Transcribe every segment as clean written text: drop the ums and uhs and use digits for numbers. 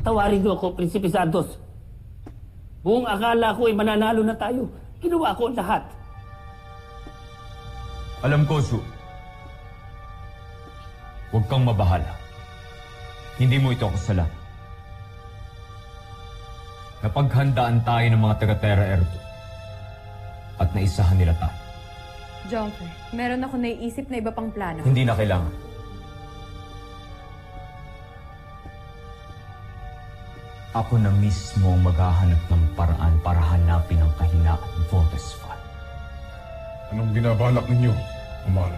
Patawarin niyo ako, Prinsipe Santos. Buong akala ko ay mananalo na tayo. Ginawa ko ang lahat. Alam ko, Su. Huwag kang mabahala. Hindi mo ito kasalanan. Napaghandaan tayo ng mga taga-Terra Erdo at naisahan nila tayo. Jonker, meron ako naiisip na iba pang plano. Hindi na kailangan. Ako na mismo ang maghahanap ng paraan para hanapin ang kahinaan ni Voltes 5. Anong binabalak ninyo, Umar?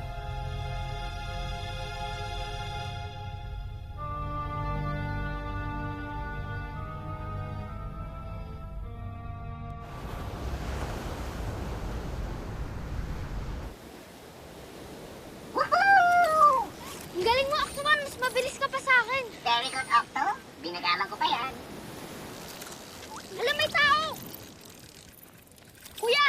Woohoo! Ang galing mo, Octomon! Mas mabilis ka pa sa akin! Very good, Octo. Binagalan ko pa yan. Alam, may tao! Kuya!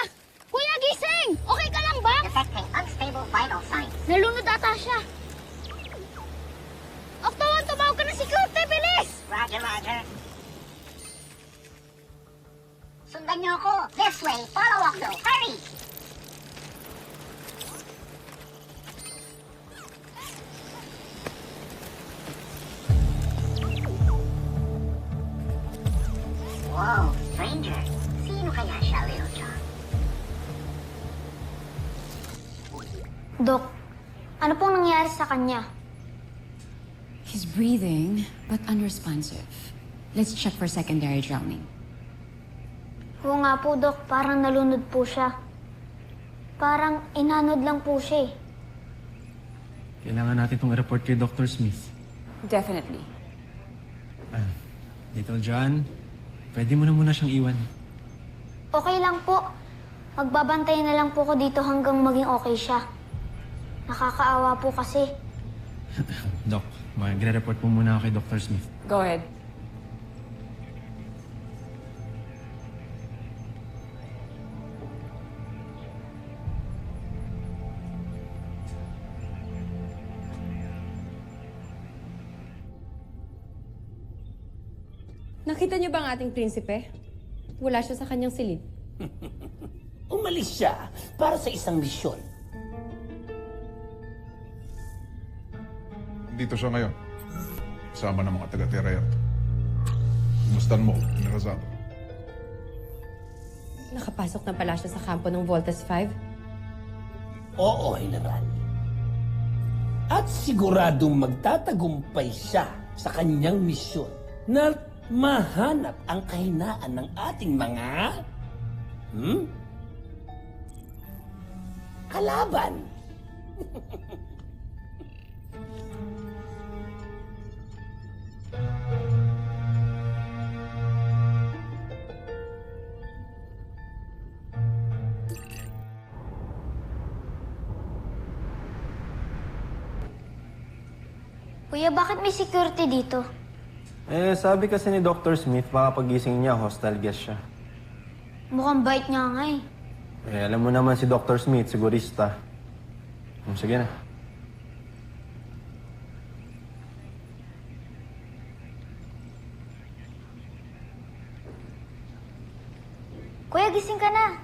Kuya, gising! Okay ka lang ba? Detecting unstable vital signs. Nalunod ata siya. Octomon, tumawag ka ng security! Bilis! Roger, Roger. Sundan niyo ako. This way. Follow Octo. Hurry! Wow, stranger. Sino kaya siya, Little John? Dok, ano pong nangyari sa kanya? He's breathing, but unresponsive. Let's check for secondary drowning. Oo nga po, Dok. Parang nalunod po siya. Parang inanod lang po siya eh. Kailangan natin itong report kay Dr. Smith. Definitely. Little John, pwede mo na muna siyang iwan. Okay lang po. Magbabantay na lang po ko dito hanggang maging okay siya. Nakakaawa po kasi. Doc, magre-report po muna ako kay Dr. Smith. Go ahead. Nakita niyo ba ang ating prinsipe? Wala siya sa kanyang silid. Umalis siya para sa isang misyon. Dito siya ngayon. Kasama ng mga taga-Terra Erdo. Kumustan mo, Mirazado. Nakapasok na pala siya sa kampo ng Voltes 5. Oo, General. At siguradong magtatagumpay siya sa kanyang misyon na mahanap ang kahinaan ng ating mga kalaban. Kuya, bakit may security dito? Sabi kasi ni Dr. Smith, baka pagising niya, hostile guest siya. Mukhang bait niya nga eh. Alam mo naman si Dr. Smith, sigurista. Sige na. Kuya, gising ka na.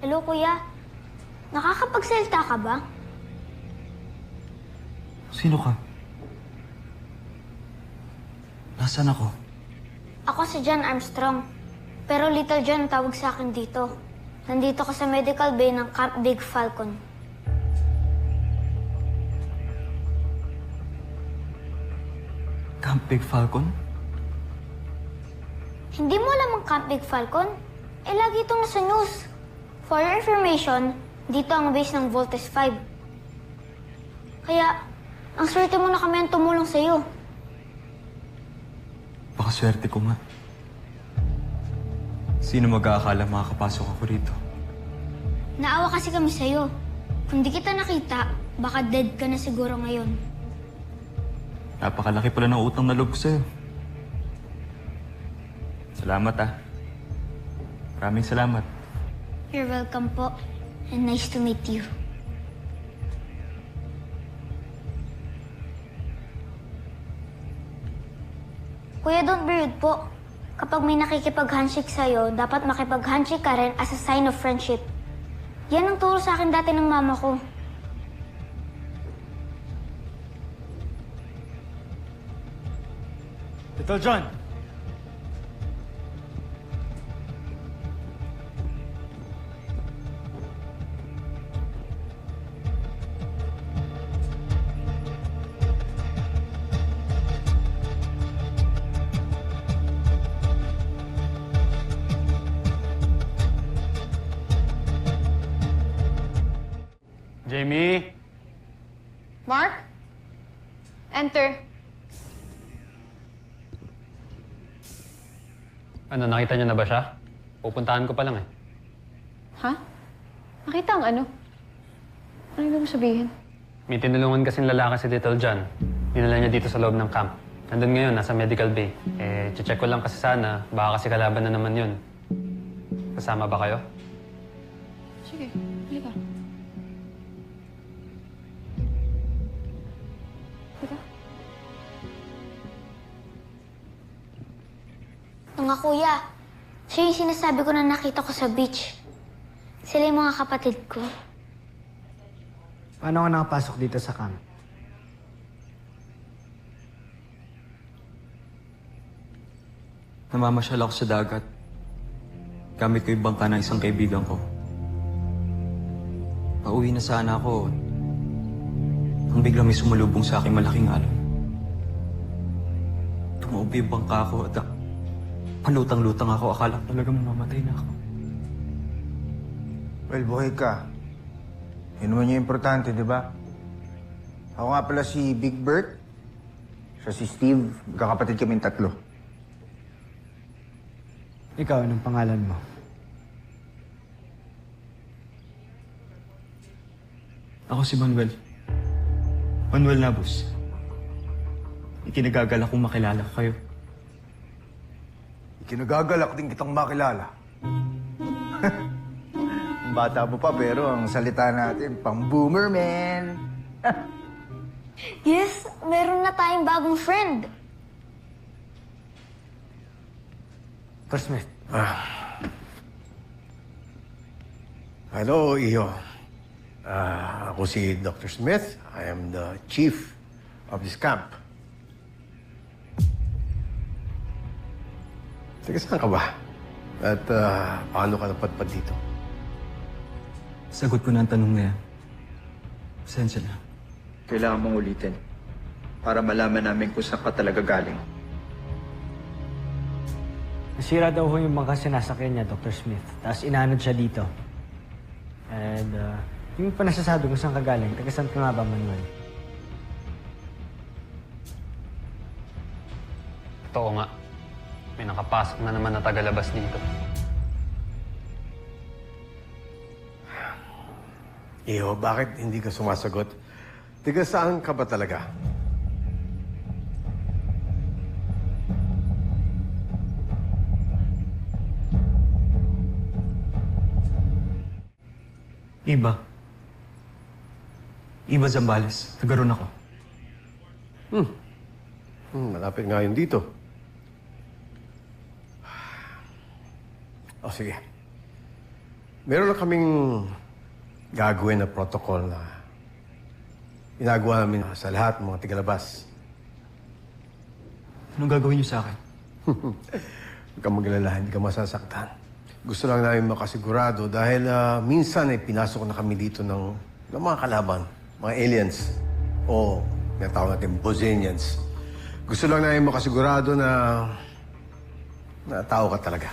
Hello, Kuya. Nakakapagsalita ka ba? Sino ka? Nasaan ako? Ako si John Armstrong. Pero Little John ang tawag sa akin dito. Nandito ka sa medical bay ng Camp Big Falcon. Camp Big Falcon? Hindi mo alam ang Camp Big Falcon? Eh, lagi itong nasa news. For your information, dito ang base ng Voltes 5. Kaya, ang swerte mo na kami ang tumulong sa'yo. Baka swerte ko nga. Sino mag-aakala makakapasok ako rito? Naawa kasi kami sa'yo. Kung di kita nakita, baka dead ka na siguro ngayon. Napakalaki pala ng utang na loob ko sa'yo. Salamat Maraming salamat. You're welcome po. And nice to meet you. Kuya, don't be rude po. Kapag may nakikipag-handshake sa'yo, dapat makipag-handshake ka rin as a sign of friendship. Yan ang turo sa akin dati ng mama ko. Little John! Jamie? Mark? Enter. Ano, nakita niyo na ba siya? Pupuntahan ko pa lang eh. Ha? Nakita ang ano? Ano ibig mo sabihin? May tinulungan kasing lalaki si Little John. Dinala niya dito sa loob ng camp. Nandun ngayon, nasa medical bay. Check ko lang kasi sana, baka kasi kalaban na naman yun. Kasama ba kayo? Sige, halika. Halika. Mga kuya, siya yung sinasabi ko na nakita ko sa beach. Sila yung mga kapatid ko. Paano ka nakapasok dito sa camp? Namamasyal ako sa dagat. Gamit ko yung bangka ng isang kaibigan ko. Pauwi na sana ako. Nang biglang may sumalubong sa aking malaking alon. Tumaob yung bangka ko at palutang-lutang ako. Akala ko talaga mamamatay na ako. Well, buhay ka. Yun naman yung importante, di ba? Ako nga pala si Big Bert. Siya si Steve. Magkakapatid kaming tatlo. Ikaw, anong pangalan mo? Ako si Manuel. Manuel Nabus. Ikinagagalak kong makilala ko kayo. Kinagagalak din kitang makilala. Bata mo pa pero ang salita natin, pang-boomer, man. Yes, meron na tayong bagong friend. Dr. Smith. Hello, Iho. Ako si Dr. Smith. I am the chief of this camp. Teka, saan ka ba? At paano ka napadpad dito? Sagot ko na ang tanong na yan. Pasensya na. Kailangan mong ulitin para malaman namin kung saan ka talaga galing. Nasira daw ho yung bangka sinasakyan niya, Dr. Smith. Tapos inanod siya dito. And, yung pa nasasabi kung saan ka galing, taga saan ka nga ba, Manuel? Totoo nga. May nakapasok na naman na tagalabas dito. Iho, bakit hindi ka sumasagot? Tiga saan ka ba talaga? Iba Zambales. Tagaroon ako. Malapit nga yun dito. O sige. Meron na kaming gagawin na protocol na ginagawa namin sa lahat ng mga tigalabas. Anong gagawin niyo sa akin? Huwag kang magalala, hindi ka masasaktan. Gusto lang namin makasigurado dahil minsan ay pinasok na kami dito ng mga kalaban, mga aliens o tinatawag natin Bosenians. Gusto lang namin makasigurado na tao ka talaga.